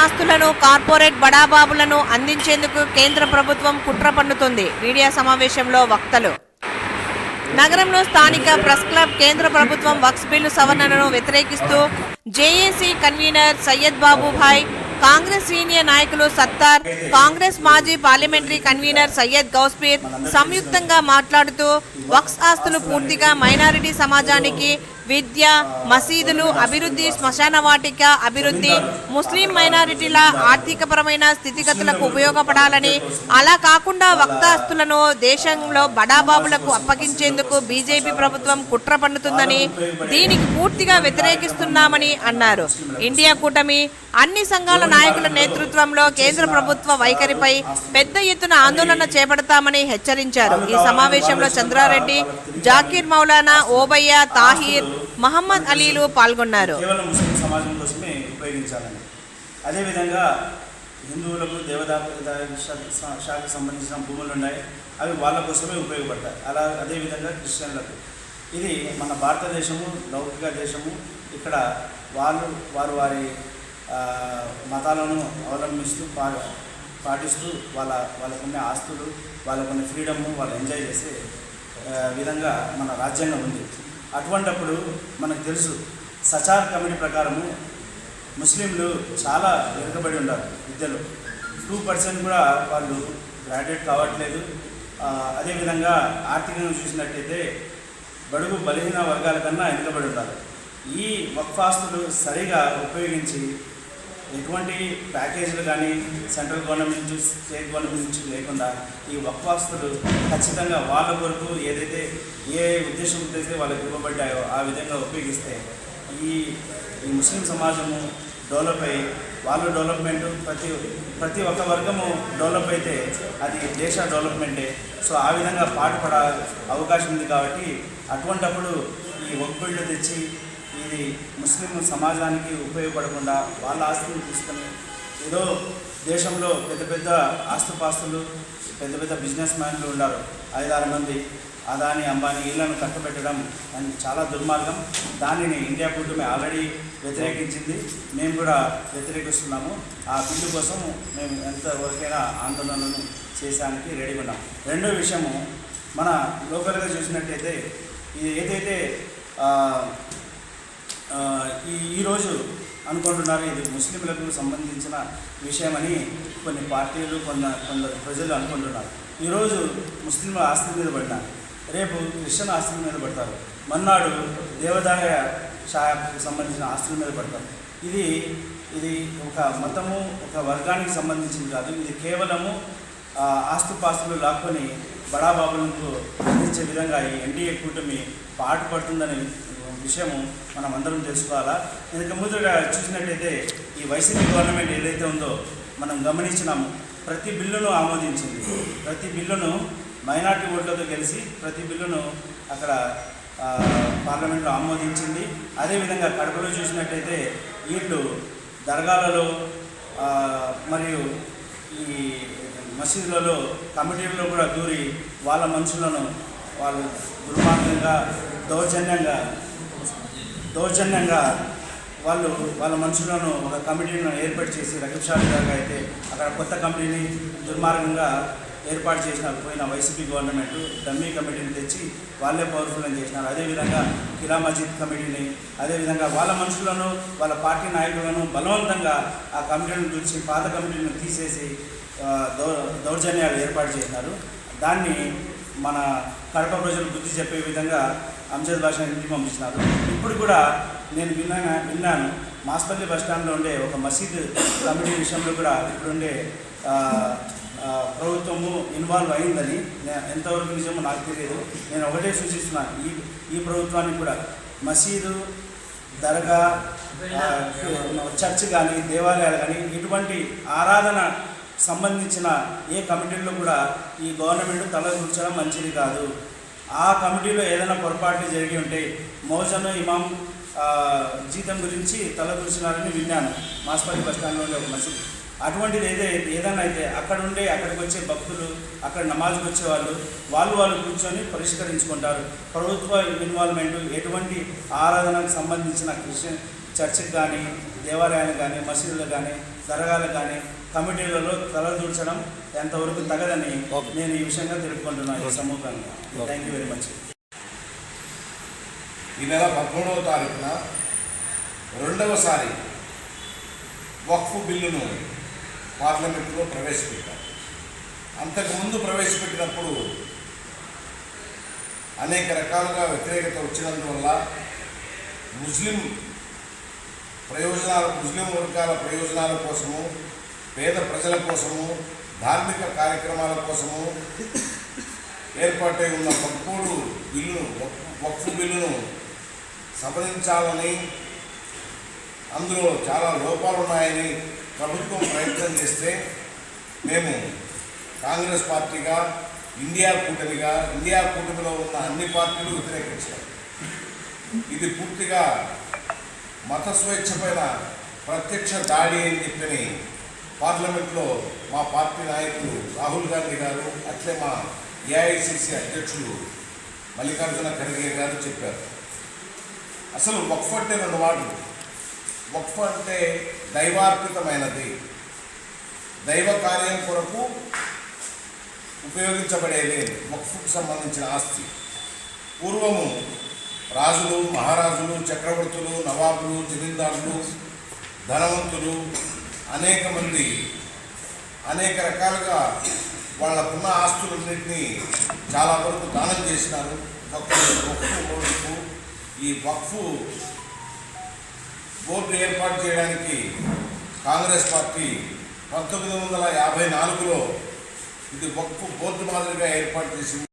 ఆస్తులను కార్పొరేట్ బడాబాబులను అందించేందుకు కేంద్ర ప్రభుత్వం కుట్ర పన్నుతుంది. మీడియా సమావేశంలో వక్తలు. నగరంలో స్థానిక ప్రెస్ క్లబ్ కేంద్ర ప్రభుత్వం వక్ఫ్ బిల్లు సవరణను వ్యతిరేకిస్తూ JAC convener Syed Babubhai, Congress senior నాయకులు సత్తార్, కాంగ్రెస్ మాజీ పార్లమెంటరీ కన్వీనర్ సయ్యద్ గౌస్పీర్ సంయుక్తంగా మాట్లాడుతూ వక్ఫ్ ఆస్తులు పూర్తిగా మైనారిటీ సమాజానికి విద్య, మసీదులు అభివృద్ధి, శ్మశాన వాటిక అభివృద్ధి, ముస్లిం మైనారిటీల ఆర్థికపరమైన స్థితిగతులకు ఉపయోగపడాలని, అలా కాకుండా వక్ఫ్ ఆస్తులను దేశంలో బడాబాబులకు అప్పగించేందుకు బీజేపీ ప్రభుత్వం కుట్ర పన్నుతుందని, దీనికి పూర్తిగా వ్యతిరేకిస్తున్నామని అన్నారు. ఇండియా కూటమి అన్ని సంఘాల నాయకుల నేతృత్వంలో కేంద్ర ప్రభుత్వ వైఖరిపై పెద్ద ఎత్తున ఆందోళన చేపడతామని హెచ్చరించారు. ఈ సమావేశంలో చంద్రారెడ్డి, జాకీర్ మౌలానా, ఓబయ్య, తాహిర్, మహమ్మద్ అలీలు పాల్గొన్నారు. అదేవిధంగా హిందువులకు దేవదాయ శాఖకు సంబంధించిన భూములు ఉన్నాయి, అవి వాళ్ళ కోసమే ఉపయోగపడతాయి. అదేవిధంగా క్రిస్టియన్లకు ఇది మన భారతదేశము లౌకిక దేశము. ఇక్కడ వారి మతాలను అవలంబిస్తూ పాటిస్తూ వాళ్ళకున్న ఆస్తులు, వాళ్ళకున్న ఫ్రీడము వాళ్ళు ఎంజాయ్ చేసే విధంగా మన రాజ్యాంగం ఉంది. అటువంటప్పుడు మనకు తెలుసు సచార్ కమిటీ ప్రకారము ముస్లింలు చాలా వెనుకబడి ఉన్నారు విద్యలో. 2% కూడా వాళ్ళు గ్రాడ్యుయేట్ కావట్లేదు. అదేవిధంగా ఆర్థికంగా చూసినట్టయితే బడుగు బలహీన వర్గాల కన్నా వెనుకబడి ఉన్నారు. ఈ వక్ఫ్ ఆస్తులు సరిగా ఉపయోగించి ఎటువంటి ప్యాకేజీలు కానీ సెంట్రల్ గవర్నమెంట్ నుంచి స్టేట్ గవర్నమెంట్ నుంచి లేకుండా ఈ వక్ఫ్ ఆస్తులు ఖచ్చితంగా వాళ్ళ కొరకు ఏదైతే ఏ ఉద్దేశంతో అయితే వాళ్ళకి ఇవ్వబడ్డాయో ఆ విధంగా ఉపయోగిస్తే ఈ ముస్లిం సమాజము డెవలప్ అయ్యి వాళ్ళు డెవలప్మెంట్ ప్రతి ఒక్క వర్గము డెవలప్ అయితే అది దేశ డెవలప్మెంటే. సో ఆ విధంగా పాటుపడ అవకాశం ఉంది. కాబట్టి అటువంటప్పుడు ఈ వక్ఫ్ బిల్లు తెచ్చి ఇది ముస్లిం సమాజానికి ఉపయోగపడకుండా వాళ్ళ ఆస్తులను తీసుకొని ఏదో దేశంలో పెద్ద ఆస్తుపాస్తులు పెద్ద బిజినెస్ మ్యాన్లు ఉన్నారు 5-6 మంది, అదాని అంబానీ, వీళ్ళను కట్టబెట్టడం అని చాలా దుర్మార్గం. దానిని ఇండియా కూటమి ఆల్రెడీ వ్యతిరేకించింది. మేము కూడా వ్యతిరేకిస్తున్నాము. ఆ బిల్లు కోసం మేము ఎంతవరకైనా ఆందోళనలను చేసానికి రెడీగా ఉన్నాం. రెండో విషయము, మన లోకల్గా చూసినట్టయితే ఇది ఏదైతే ఈరోజు అనుకుంటున్నారు ఇది ముస్లింలకు సంబంధించిన విషయమని కొన్ని పార్టీలు కొందరు ప్రజలు అనుకుంటున్నారు. ఈరోజు ముస్లింల ఆస్తుల మీద పడినారు, రేపు క్రిస్టియన్ ఆస్తుల మీద పడతారు, మన్నాడు దేవదాయ శాఖకు సంబంధించిన ఆస్తుల మీద పడతారు. ఇది ఒక మతము ఒక వర్గానికి సంబంధించింది కాదు. ఇది కేవలము ఆస్తుపాస్తులు లాక్కొని బడాబాబులకు అందించే విధంగా ఈ ఎన్డీఏ కూటమి పాటుపడుతుందనే విషయము మనం అందరం తెలుసుకోవాలా. ఇందుకు ముందు చూసినట్టయితే ఈ వైసీపీ గవర్నమెంట్ ఏదైతే ఉందో మనం గమనించినాము, ప్రతి బిల్లును ఆమోదించింది. ప్రతి బిల్లును మైనార్టీ ఓట్లతో కలిసి ప్రతి బిల్లును అక్కడ పార్లమెంట్లో ఆమోదించింది. అదేవిధంగా కడపలో చూసినట్టయితే వీళ్ళు దర్గాలలో మరియు ఈ మసీదులలో కమిటీలలో కూడా దూరి వాళ్ళ మనుషులను వాళ్ళు దుర్మార్గంగా దౌర్జన్యంగా వాళ్ళ మనుషులను ఒక కమిటీలను ఏర్పాటు చేసి రక్షాల దాకా అయితే అక్కడ కొత్త కమిటీని దుర్మార్గంగా ఏర్పాటు చేసినారు పోయిన వైసీపీ గవర్నమెంట్. డమ్మీ కమిటీని తెచ్చి వాళ్ళే పవర్ఫుల్ అని చేసినారు. అదేవిధంగా కిలా మస్జిద్ కమిటీని, అదేవిధంగా వాళ్ళ మనుషులను వాళ్ళ పార్టీ నాయకులను బలవంతంగా ఆ కమిటీలను చూసి పాత కమిటీలను తీసేసి దౌర్జన్యాలు ఏర్పాటు చేసినారు. దాన్ని మన కడప ప్రజలు బుద్ధి చెప్పే విధంగా అంజద్ భాష ఇంటికి పంపించినారు. ఇప్పుడు కూడా నేను విన్నాను మాస్పల్లి బస్టాండ్లో ఉండే ఒక మసీద్ కమిటీ విషయంలో కూడా ఇప్పుడుండే ప్రభుత్వము ఇన్వాల్వ్ అయిందని. ఎంతవరకు నిజమో నాకు తెలియదు. నేను ఒకటే సూచిస్తున్నాను, ఈ ప్రభుత్వానికి కూడా మసీదు, దర్గా, చర్చ్ కానీ దేవాలయాలు కానీ ఇటువంటి ఆరాధన సంబంధించిన ఏ కమిటీల్లో కూడా ఈ గవర్నమెంట్ తల కూర్చోడం మంచిది కాదు. ఆ కమిటీలో ఏదైనా పొరపాట్లు జరిగి ఉంటే మౌజన్ ఇమాం జీతం గురించి తల కూర్చున్నారని విన్నాను మాస్పల్లి బస్టాండ్లో ఉండే ఒక మసీదు. అటువంటిది ఏదైనా అయితే అక్కడికి వచ్చే భక్తులు, అక్కడ నమాజ్కి వచ్చే వాళ్ళు కూర్చొని పరిష్కరించుకుంటారు. ప్రభుత్వ ఇన్వాల్వ్మెంట్ ఎటువంటి ఆరాధనకు సంబంధించిన క్రిస్టియన్ చర్చికి కానీ, దేవాలయాలకు కానీ, మసీదులకు కానీ, దర్గాలకు కానీ కమిటీలలో తలదూర్చడం ఎంతవరకు తగదని నేను ఈ విషయంగా తెలుపుకుంటున్నాను ఈ సమూహంగా. Thank you very much. ఈ నెల 13వ తారీఖున రెండవసారి వక్ఫ్ బిల్లును పార్లమెంటులో ప్రవేశపెట్టారు. అంతకుముందు ప్రవేశపెట్టినప్పుడు అనేక రకాలుగా వ్యతిరేకత వచ్చినందువల్ల ముస్లిం వర్గాల ప్రయోజనాల కోసము, పేద ప్రజల కోసము, ధార్మిక కార్యక్రమాల కోసము ఏర్పాటై ఉన్న వక్ఫ్ బిల్లును సవరించాలని, అందులో చాలా లోపాలు ఉన్నాయని ప్రభుత్వం ప్రయత్నం చేస్తే మేము కాంగ్రెస్ పార్టీగా ఇండియా కూటమిలో ఉన్న అన్ని పార్టీలు వ్యతిరేకించారు. ఇది పూర్తిగా మత స్వేచ్ఛ పైన ప్రత్యక్ష దాడి అని చెప్పని పార్లమెంట్లో మా పార్టీ నాయకులు రాహుల్ గాంధీ గారు, అట్లే మా ఏఐసిసి అధ్యక్షులు మల్లికార్జున ఖర్గే గారు చెప్పారు. అసలు వక్ఫ్ అంటే 2 మాటలు. వక్ఫ్ అంటే దైవార్పితమైనది, దైవ కార్యం కొరకు ఉపయోగించబడేది వక్ఫ్కు సంబంధించిన ఆస్తి. పూర్వము రాజులు, మహారాజులు, చక్రవర్తులు, నవాబులు, జమీందారులు, ధనవంతులు అనేక మంది అనేక రకాలుగా వాళ్ళకున్న ఆస్తులన్నింటినీ చాలా వరకు దానం చేసినారు వక్ఫ్ బోర్డుకు. ఈ వక్ఫ్ బోర్డు ఏర్పాటు చేయడానికి కాంగ్రెస్ పార్టీ 1954లో ఇది వక్ఫ్ బోర్డు మాదిరిగా ఏర్పాటు చేసింది.